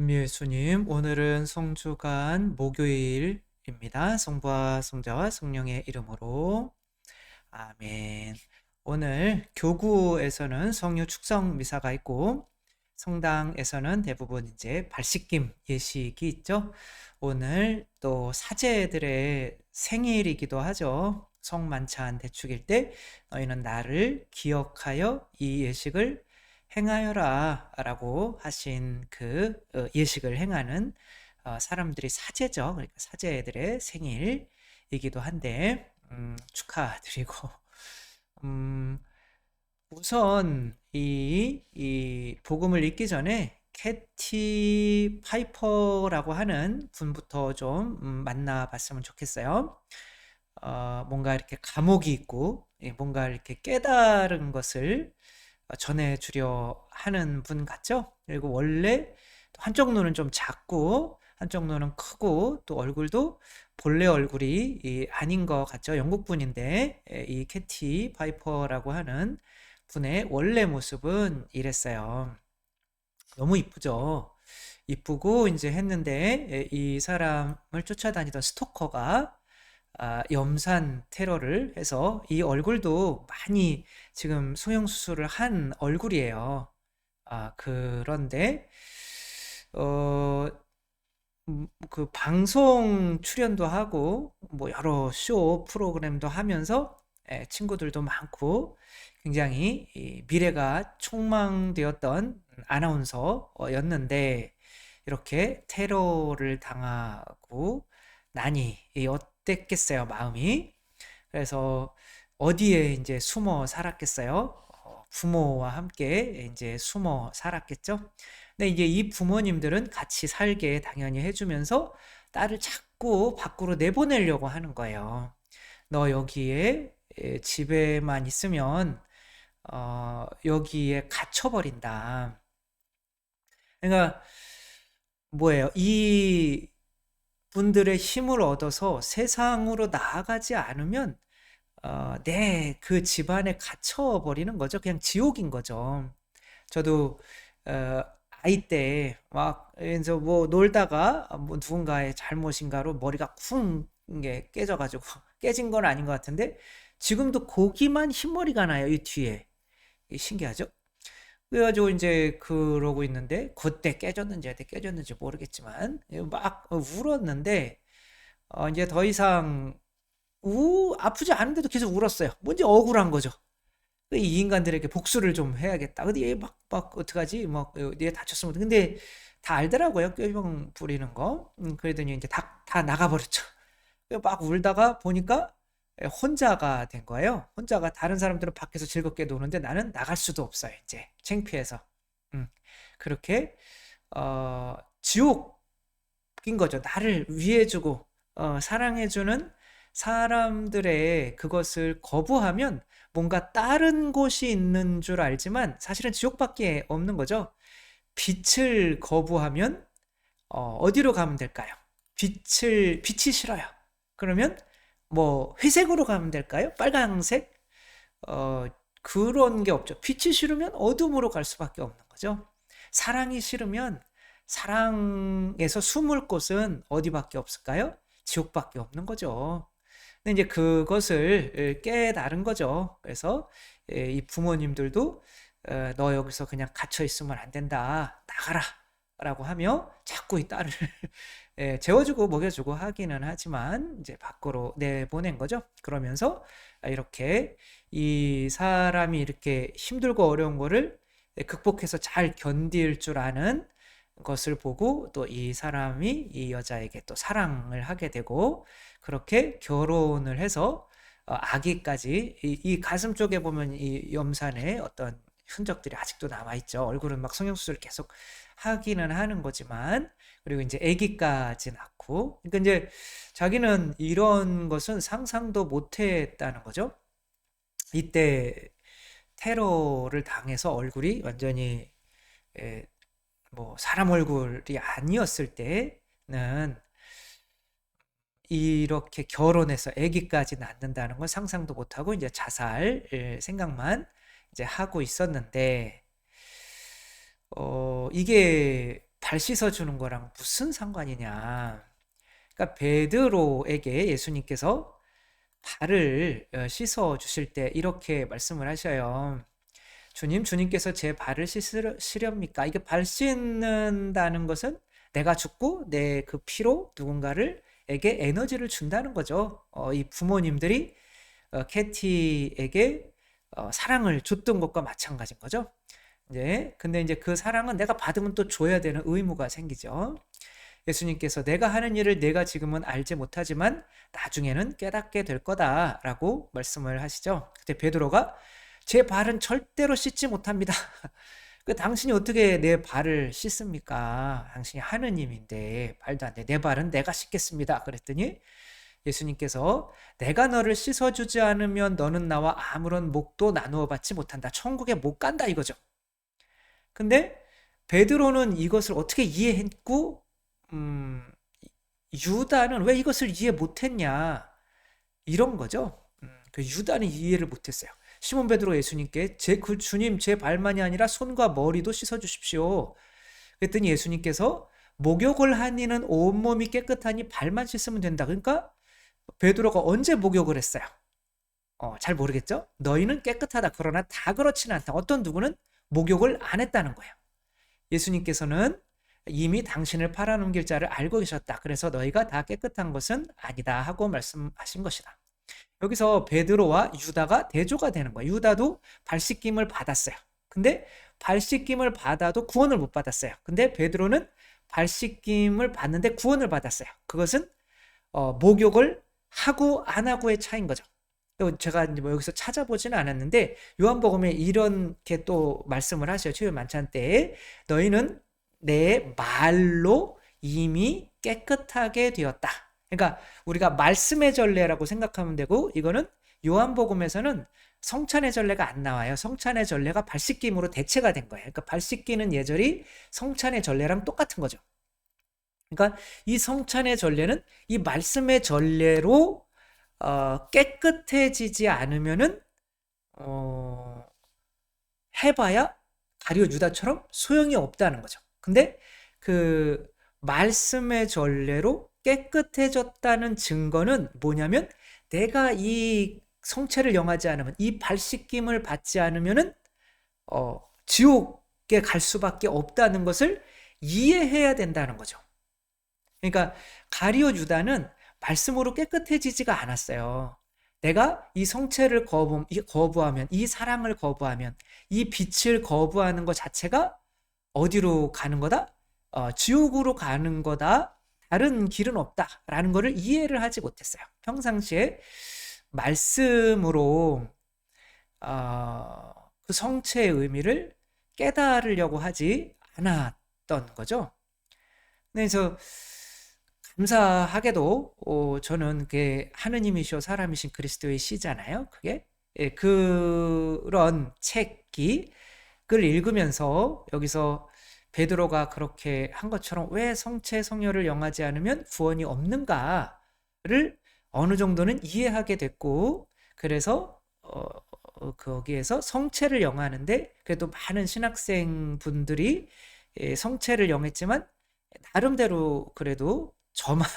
예수님, 오늘은 성주간 목요일입니다. 성부와 성자와 성령의 이름으로 아멘. 오늘 교구에서는 성유 축성 미사가 있고 성당에서는 대부분 이제 발씻김 예식이 있죠. 오늘 또 사제들의 생일이기도 하죠. 성만찬 대축일 때 너희는 나를 기억하여 이 예식을 행하여라 라고 하신 그 예식을 행하는 사람들이 사제죠. 그러니까 사제들의 생일이기도 한데 축하드리고 음, 우선 이 복음을 읽기 전에 캐티 파이퍼라고 하는 분부터 좀 만나봤으면 좋겠어요. 뭔가 이렇게 감옥이 있고 뭔가 이렇게 깨달은 것을 전해주려 하는 분 같죠? 그리고 원래 한쪽 눈은 좀 작고 한쪽 눈은 크고 또 얼굴도 본래 얼굴이 아닌 것 같죠? 영국 분인데 이 캐티 파이퍼라고 하는 분의 원래 모습은 이랬어요. 너무 이쁘죠? 이쁘고 이제 했는데 이 사람을 쫓아다니던 스토커가 염산 테러를 해서 이 얼굴도 많이 지금 성형수술을 한 얼굴이에요. 그런데 어, 그 방송 출연도 하고 뭐 여러 쇼 프로그램도 하면서 친구들도 많고 굉장히 이 미래가 촉망되었던 아나운서였는데 이렇게 테러를 당하고 나니 어땠겠어요, 마음이. 그래서 어디에 이제 숨어 살았겠어요? 부모와 함께 이제 숨어 살았겠죠. 근데 이제 이 부모님들은 같이 살게 당연히 해주면서 딸을 자꾸 밖으로 내보내려고 하는 거예요. 너 여기에 집에만 있으면 여기에 갇혀버린다. 그러니까 뭐예요? 이 분들의 힘을 얻어서 세상으로 나아가지 않으면 그 집안에 갇혀버리는 거죠. 그냥 지옥인 거죠. 저도 어, 아이 때 막 이제 뭐 놀다가 뭐 누군가의 잘못인가로 머리가 쿵 이게 깨져가지고 깨진 건 아닌 것 같은데 지금도 거기만 흰머리가 나요. 이 뒤에. 신기하죠? 그래가지고 이제 그러고 있는데 그때 깨졌는지 어때 깨졌는지 모르겠지만 막 울었는데 이제 더 이상 아프지 않은데도 계속 울었어요. 뭔지 억울한 거죠. 이 인간들에게 복수를 좀 해야겠다. 근데 얘 막 어떡하지? 얘 다쳤으면 근데 다 알더라고요. 꾀병 부리는 거. 그러더니 이제 다 나가버렸죠. 막 울다가 보니까 혼자가 된 거예요. 혼자가 다른 사람들은 밖에서 즐겁게 노는데 나는 나갈 수도 없어요. 이제 창피해서. 음, 그렇게 지옥인 거죠. 나를 위해주고 사랑해주는 사람들의 그것을 거부하면 뭔가 다른 곳이 있는 줄 알지만 사실은 지옥밖에 없는 거죠. 빛을 거부하면 어디로 가면 될까요? 빛이 싫어요. 그러면 뭐 회색으로 가면 될까요? 빨강색? 어, 그런 게 없죠. 빛이 싫으면 어둠으로 갈 수밖에 없는 거죠. 사랑이 싫으면 사랑에서 숨을 곳은 어디밖에 없을까요? 지옥밖에 없는 거죠. 근데 이제 그것을 깨달은 거죠. 그래서 이 부모님들도 너 여기서 그냥 갇혀 있으면 안 된다. 나가라. 라고 하며 자꾸 이 딸을 재워주고 먹여주고 하기는 하지만 이제 밖으로 내보낸 거죠. 그러면서 이렇게 이 사람이 이렇게 힘들고 어려운 거를 극복해서 잘 견딜 줄 아는 것을 보고 또 이 사람이 이 여자에게 또 사랑을 하게 되고 그렇게 결혼을 해서 아기까지 이 가슴 쪽에 보면 이 염산의 어떤 흔적들이 아직도 남아있죠. 얼굴은 막 성형수술을 계속 하기는 하는 거지만 그리고 이제 아기까지 낳고 그러니까 이제 자기는 이런 것은 상상도 못했다는 거죠. 이때 테러를 당해서 얼굴이 완전히 에, 뭐 사람 얼굴이 아니었을 때는 이렇게 결혼해서 아기까지 낳는다는 건 상상도 못하고 이제 자살 생각만 이제 하고 있었는데 이게 발 씻어주는 거랑 무슨 상관이냐. 그러니까 베드로에게 예수님께서 발을 씻어 주실 때 이렇게 말씀을 하셔요. 주님께서 제 발을 씻으렵니까? 이게 발 씻는다는 것은 내가 죽고 내 그 피로 누군가에게 에너지를 준다는 거죠. 이 부모님들이 캐티에게 사랑을 줬던 것과 마찬가지인 거죠. 근데 이제 그 사랑은 내가 받으면 또 줘야 되는 의무가 생기죠. 예수님께서 내가 하는 일을 내가 지금은 알지 못하지만 나중에는 깨닫게 될 거다라고 말씀을 하시죠. 그때 베드로가 제 발은 절대로 씻지 못합니다. 당신이 어떻게 내 발을 씻습니까? 당신이 하느님인데 말도 안 돼. 내 발은 내가 씻겠습니다. 그랬더니 예수님께서 내가 너를 씻어주지 않으면 너는 나와 아무런 몫도 나누어 받지 못한다. 천국에 못 간다 이거죠. 근데 베드로는 이것을 어떻게 이해했고 유다는 왜 이것을 이해 못했냐 이런 거죠. 그 유다는 이해를 못했어요. 시몬 베드로 예수님께 그 주님 제 발만이 아니라 손과 머리도 씻어주십시오. 그랬더니 예수님께서 목욕을 한 이는 온몸이 깨끗하니 발만 씻으면 된다. 그러니까 베드로가 언제 목욕을 했어요? 잘 모르겠죠? 너희는 깨끗하다. 그러나 다 그렇지는 않다. 어떤 누구는 목욕을 안 했다는 거예요. 예수님께서는 이미 당신을 팔아넘길 자를 알고 계셨다. 그래서 너희가 다 깨끗한 것은 아니다 하고 말씀하신 것이다. 여기서 베드로와 유다가 대조가 되는 거예요. 유다도 발 씻김을 받았어요. 근데 발 씻김을 받아도 구원을 못 받았어요. 근데 베드로는 발 씻김을 받는데 구원을 받았어요. 그것은 목욕을 하고 안 하고의 차이인 거죠. 제가 뭐 여기서 찾아보지는 않았는데 요한복음에 이렇게 또 말씀을 하셔요. 주일 만찬 때에 너희는 내 말로 이미 깨끗하게 되었다. 그러니까 우리가 말씀의 전례라고 생각하면 되고 이거는 요한복음에서는 성찬의 전례가 안 나와요. 성찬의 전례가 발 씻김으로 대체가 된 거예요. 그러니까 발 씻기는 예절이 성찬의 전례랑 똑같은 거죠. 그러니까 이 성찬의 전례는 이 말씀의 전례로 깨끗해지지 않으면은 해봐야 가룟 유다처럼 소용이 없다는 거죠. 근데 그 말씀의 전례로 깨끗해졌다는 증거는 뭐냐면 내가 이 성체를 영하지 않으면 이 발 씻김을 받지 않으면은 지옥에 갈 수밖에 없다는 것을 이해해야 된다는 거죠. 그러니까 가룟 유다는 말씀으로 깨끗해지지가 않았어요. 내가 이 성체를 거부하면, 이 사랑을 거부하면, 이 빛을 거부하는 것 자체가 어디로 가는 거다? 지옥으로 가는 거다. 다른 길은 없다라는 것을 이해를 하지 못했어요. 평상시에 말씀으로 그 성체의 의미를 깨달으려고 하지 않았던 거죠. 그래서 감사하게도 저는 그게 하느님이시오 사람이신 그리스도의 시잖아요. 그게 그런 책을 읽으면서 여기서 베드로가 그렇게 한 것처럼 왜 성체 성녀를 영하지 않으면 구원이 없는가를 어느 정도는 이해하게 됐고 그래서 거기에서 성체를 영하는데 그래도 많은 신학생 분들이 성체를 영했지만 나름대로 그래도 저만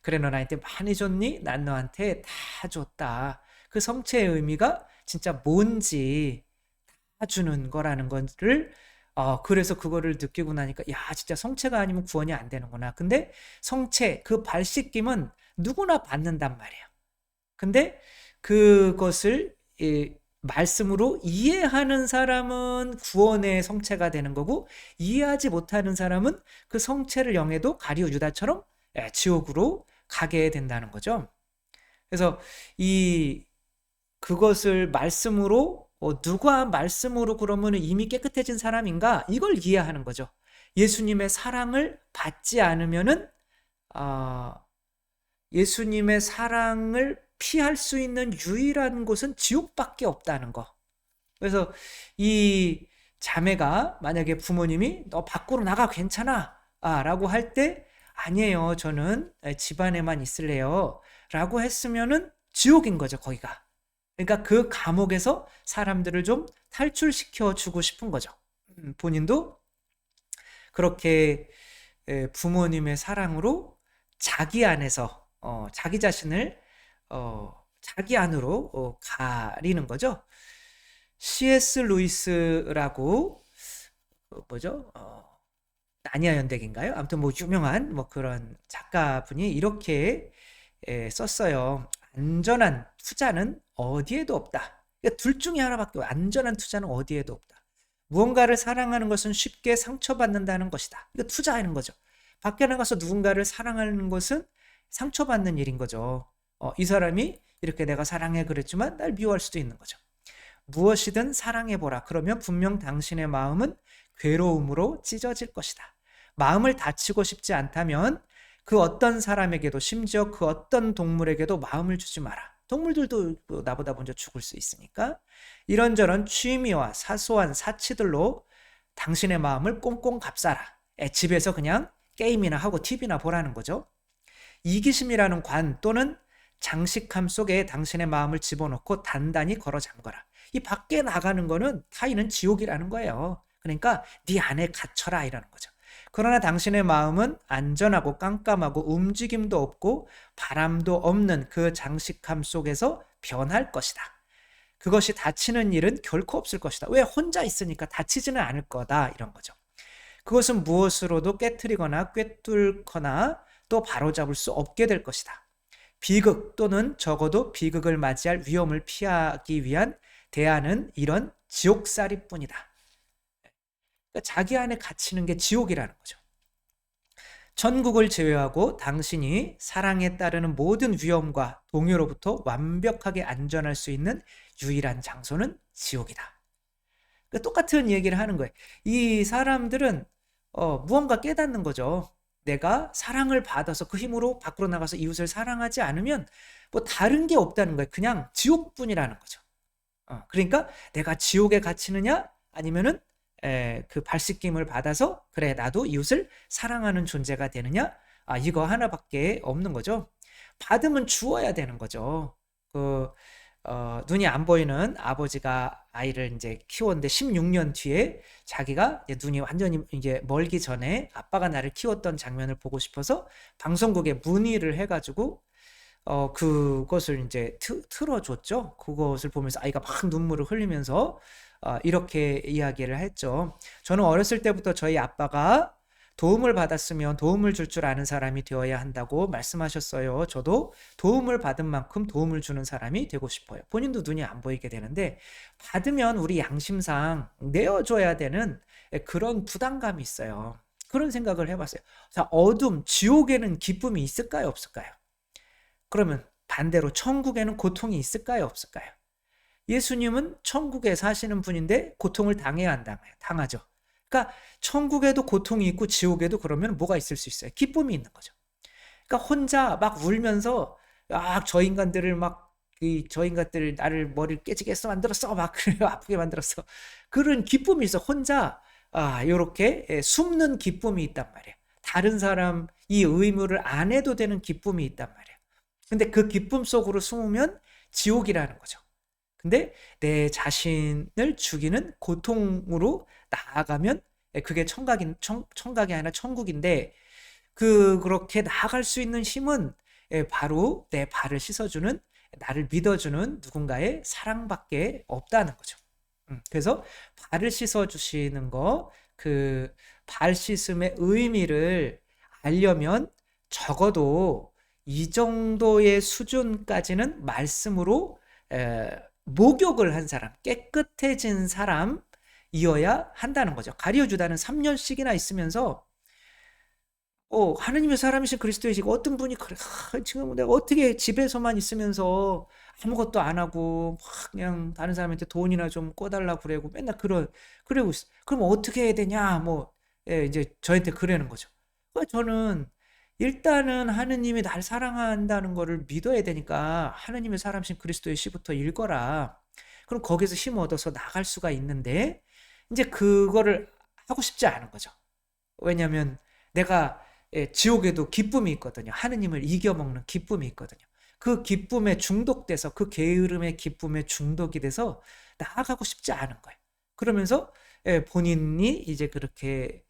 그래 너 나한테 많이 줬니? 난 너한테 다 줬다. 그 성체의 의미가 진짜 뭔지 다 주는 거라는 것을 그래서 그거를 느끼고 나니까 야 진짜 성체가 아니면 구원이 안 되는구나. 근데 성체 그 발 씻김은 누구나 받는단 말이에요. 근데 그것을 말씀으로 이해하는 사람은 구원의 성체가 되는 거고 이해하지 못하는 사람은 그 성체를 영해도 가룟 유다처럼 지옥으로 가게 된다는 거죠. 그래서 그것을 말씀으로 누가 말씀으로 그러면 이미 깨끗해진 사람인가 이걸 이해하는 거죠. 예수님의 사랑을 받지 않으면은 예수님의 사랑을 피할 수 있는 유일한 곳은 지옥밖에 없다는 거. 그래서 이 자매가 만약에 부모님이 너 밖으로 나가 괜찮아 라고 할 때 아니에요 저는 집안에만 있을래요 라고 했으면은 지옥인 거죠 거기가. 그러니까 그 감옥에서 사람들을 좀 탈출시켜 주고 싶은 거죠. 본인도 그렇게 부모님의 사랑으로 자기 안에서 자기 자신을 자기 안으로 가리는 거죠. C.S. 루이스라고 뭐죠? 나니아 연대기인가요? 아무튼 뭐 유명한 뭐 그런 작가분이 이렇게 썼어요. 안전한 투자는 어디에도 없다. 그러니까 둘 중에 하나밖에 안전한 투자는 어디에도 없다. 무언가를 사랑하는 것은 쉽게 상처받는다는 것이다. 이거 투자하는 거죠. 밖에 나가서 누군가를 사랑하는 것은 상처받는 일인 거죠. 이 사람이 이렇게 내가 사랑해 그랬지만 날 미워할 수도 있는 거죠. 무엇이든 사랑해보라. 그러면 분명 당신의 마음은 괴로움으로 찢어질 것이다. 마음을 다치고 싶지 않다면 그 어떤 사람에게도 심지어 그 어떤 동물에게도 마음을 주지 마라. 동물들도 나보다 먼저 죽을 수 있으니까 이런저런 취미와 사소한 사치들로 당신의 마음을 꽁꽁 감싸라. 집에서 그냥 게임이나 하고 TV나 보라는 거죠. 이기심이라는 관 또는 장식함 속에 당신의 마음을 집어넣고 단단히 걸어 잠거라. 이 밖에 나가는 거는 타인은 지옥이라는 거예요. 그러니까 네 안에 갇혀라 이라는 거죠. 그러나 당신의 마음은 안전하고 깜깜하고 움직임도 없고 바람도 없는 그 장식함 속에서 변할 것이다. 그것이 다치는 일은 결코 없을 것이다. 왜? 혼자 있으니까 다치지는 않을 거다 이런 거죠. 그것은 무엇으로도 깨트리거나 꿰뚫거나 또 바로잡을 수 없게 될 것이다. 비극 또는 적어도 비극을 맞이할 위험을 피하기 위한 대안은 이런 지옥살이뿐이다. 그러니까 자기 안에 갇히는 게 지옥이라는 거죠. 천국을 제외하고 당신이 사랑에 따르는 모든 위험과 동요로부터 완벽하게 안전할 수 있는 유일한 장소는 지옥이다. 그러니까 똑같은 얘기를 하는 거예요. 이 사람들은 무언가 깨닫는 거죠. 내가 사랑을 받아서 그 힘으로 밖으로 나가서 이웃을 사랑하지 않으면 뭐 다른 게 없다는 거예요. 그냥 지옥뿐이라는 거죠. 그러니까 내가 지옥에 갇히느냐 아니면은 그 발씻김을 받아서 그래 나도 이웃을 사랑하는 존재가 되느냐, 이거 하나밖에 없는 거죠. 받으면 주어야 되는 거죠. 눈이 안 보이는 아버지가 아이를 이제 키웠는데 16년 뒤에 자기가 눈이 완전히 이제 멀기 전에 아빠가 나를 키웠던 장면을 보고 싶어서 방송국에 문의를 해가지고 그것을 이제 틀어줬죠. 그것을 보면서 아이가 막 눈물을 흘리면서 이렇게 이야기를 했죠. 저는 어렸을 때부터 저희 아빠가 도움을 받았으면 도움을 줄 줄 아는 사람이 되어야 한다고 말씀하셨어요. 저도 도움을 받은 만큼 도움을 주는 사람이 되고 싶어요. 본인도 눈이 안 보이게 되는데 받으면 우리 양심상 내어줘야 되는 그런 부담감이 있어요. 그런 생각을 해봤어요. 자, 어둠, 지옥에는 기쁨이 있을까요? 없을까요? 그러면 반대로 천국에는 고통이 있을까요? 없을까요? 예수님은 천국에 사시는 분인데 고통을 당해야 한다. 당하죠. 그러니까 천국에도 고통이 있고 지옥에도 그러면 뭐가 있을 수 있어요? 기쁨이 있는 거죠. 그러니까 혼자 막 울면서 저 인간들을 저 인간들 나를 머리를 깨지게 해서 만들었어. 막 그래요. 아프게 만들었어. 그런 기쁨이 있어. 혼자 이렇게 숨는 기쁨이 있단 말이에요. 다른 사람 이 의무를 안 해도 되는 기쁨이 있단 말이에요. 근데 그 기쁨 속으로 숨으면 지옥이라는 거죠. 근데 내 자신을 죽이는 고통으로 나아가면 그게 청각이 아니라 천국인데 그렇게 나아갈 수 있는 힘은 바로 내 발을 씻어주는 나를 믿어주는 누군가의 사랑밖에 없다는 거죠. 그래서 발을 씻어주시는 거, 그 발 씻음의 의미를 알려면 적어도 이 정도의 수준까지는 말씀으로 목욕을 한 사람, 깨끗해진 사람이어야 한다는 거죠. 가룟유다는 3년씩이나 있으면서 하느님의 사람이신 그리스도이시고 어떤 분이 그래 지금 내가 어떻게 집에서만 있으면서 아무것도 안 하고 막 그냥 다른 사람한테 돈이나 좀 꿔달라고 그러고 맨날 그러고 있어. 그럼 어떻게 해야 되냐 이제 저한테 그러는 거죠. 저는 일단은 하느님이 날 사랑한다는 거를 믿어야 되니까 하느님의 사람이신 그리스도의 시부터 읽어라. 그럼 거기서 힘 얻어서 나갈 수가 있는데 이제 그거를 하고 싶지 않은 거죠. 왜냐하면 내가 지옥에도 기쁨이 있거든요. 하느님을 이겨먹는 기쁨이 있거든요. 그 기쁨에 중독돼서 그 게으름의 기쁨에 중독이 돼서 나아가고 싶지 않은 거예요. 그러면서 본인이 이제 그렇게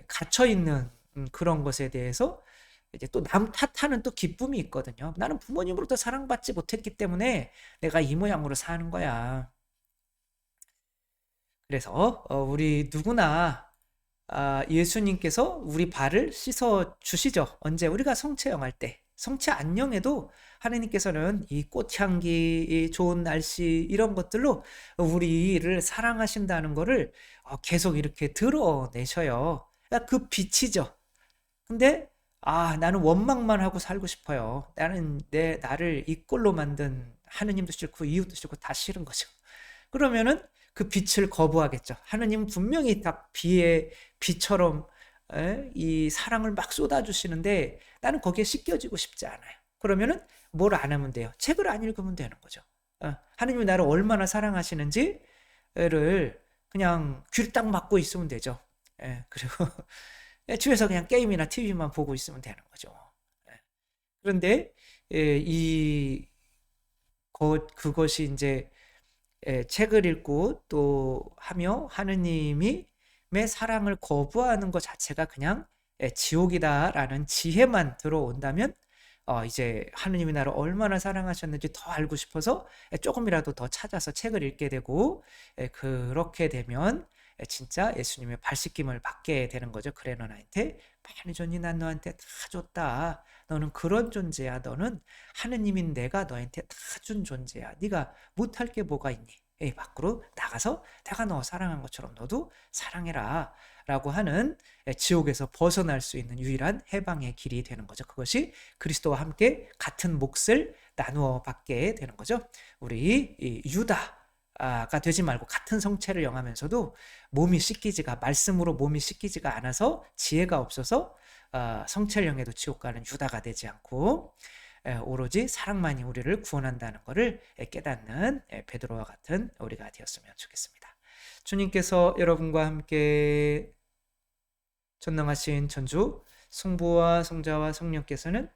갇혀 있는 그런 것에 대해서 이제 또 남 탓하는 또 기쁨이 있거든요. 나는 부모님으로부터 사랑받지 못했기 때문에 내가 이 모양으로 사는 거야. 그래서 우리 누구나 예수님께서 우리 발을 씻어 주시죠. 언제? 우리가 성체형할 때. 성체 안녕에도 하나님께서는 이 꽃향기, 이 좋은 날씨 이런 것들로 우리를 사랑하신다는 거를 계속 이렇게 드러내셔요. 그러니까 그 빛이죠. 근데 나는 원망만 하고 살고 싶어요. 나는 나를 이 꼴로 만든 하느님도 싫고 이웃도 싫고 다 싫은 거죠. 그러면은 그 빛을 거부하겠죠. 하느님은 분명히 딱 비처럼 이 사랑을 막 쏟아주시는데 나는 거기에 씻겨지고 싶지 않아요. 그러면은 뭘 안 하면 돼요? 책을 안 읽으면 되는 거죠. 하느님이 나를 얼마나 사랑하시는지를 그냥 귀를 딱 막고 있으면 되죠. 그리고 집에서 그냥 게임이나 TV만 보고 있으면 되는 거죠. 그런데 그것이 이제 책을 읽고 또 하며 하느님이 내 사랑을 거부하는 것 자체가 그냥 지옥이다라는 지혜만 들어온다면 이제 하느님이 나를 얼마나 사랑하셨는지 더 알고 싶어서 조금이라도 더 찾아서 책을 읽게 되고 그렇게 되면 진짜 예수님의 발씻김을 받게 되는 거죠. 그래 너한테 많이 줬니? 난 너한테 다 줬다. 너는 그런 존재야. 너는 하느님인 내가 너한테 다 준 존재야. 네가 못할 게 뭐가 있니? 밖으로 나가서 내가 너 사랑한 것처럼 너도 사랑해라 라고 하는 지옥에서 벗어날 수 있는 유일한 해방의 길이 되는 거죠. 그것이 그리스도와 함께 같은 몫을 나누어 받게 되는 거죠. 우리 유다가 되지 말고 같은 성체를 영하면서도 말씀으로 몸이 씻기지가 않아서 지혜가 없어서 성체를 영해도 지옥 가는 유다가 되지 않고 오로지 사랑만이 우리를 구원한다는 것을 깨닫는 베드로와 같은 우리가 되었으면 좋겠습니다. 주님께서 여러분과 함께 전능하신 천주 성부와 성자와 성령께서는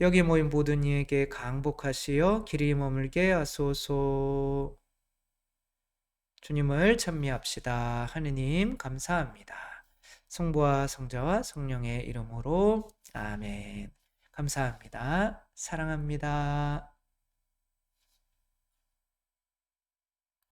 여기 모인 모든 이에게 강복하시어 길이 머물게 하소서. 주님을 찬미합시다. 하느님 감사합니다. 성부와 성자와 성령의 이름으로 아멘. 감사합니다. 사랑합니다.